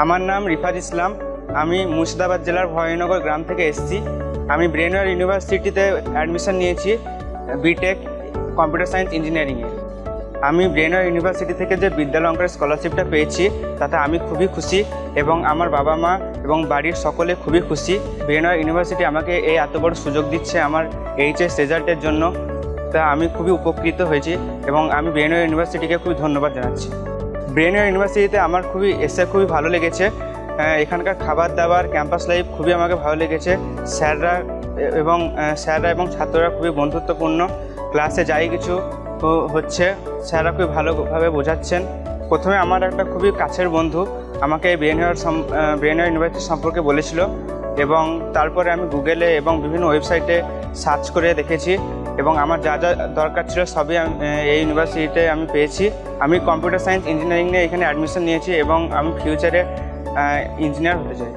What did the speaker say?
আমার নাম রিফাজ ইসলাম। আমি মুর্শিদাবাদ জেলার ভবানীনগর গ্রাম থেকে এসেছি। আমি ব্রেনওয়্যার ইউনিভার্সিটিতে অ্যাডমিশন নিয়েছি বিটেক কম্পিউটার সায়েন্স ইঞ্জিনিয়ারিংয়ে। আমি ব্রেনওয়্যার ইউনিভার্সিটি থেকে যে বিদ্যালঙ্কার স্কলারশিপটা পেয়েছি তাতে আমি খুবই খুশি এবং আমার বাবা মা এবং বাড়ির সকলে খুবই খুশি। ব্রেনওয়্যার ইউনিভার্সিটি আমাকে এই এত বড় সুযোগ দিচ্ছে আমার এইচএস রেজাল্টের জন্য, তা আমি খুবই উপকৃত হয়েছি এবং আমি ব্রেনওয়্যার ইউনিভার্সিটিকে খুবই ধন্যবাদ জানাচ্ছি। ব্রেনওয়্যার ইউনিভার্সিটিতে আমার খুবই ভালো লেগেছে। এখানকার খাবার দাবার, ক্যাম্পাস লাইফ খুবই আমাকে ভালো লেগেছে। স্যাররা এবং ছাত্ররা খুবই বন্ধুত্বপূর্ণ। ক্লাসে যাই কিছু হচ্ছে স্যাররা খুবই ভালোভাবে বোঝাচ্ছেন। প্রথমে আমার একটা খুবই কাছের বন্ধু আমাকে ব্রেনওয়্যার ইউনিভার্সিটি সম্পর্কে বলেছিল এবং তারপরে আমি গুগলে এবং বিভিন্ন ওয়েবসাইটে সার্চ করে দেখেছি এবং আমার যা যা দরকার ছিল সবই এই ইউনিভার্সিটিতে আমি পেয়েছি। আমি কম্পিউটার সায়েন্স ইঞ্জিনিয়ারিং নিয়ে এখানে অ্যাডমিশন নিয়েছি এবং আমি ফিউচারে ইঞ্জিনিয়ার হতে চাই।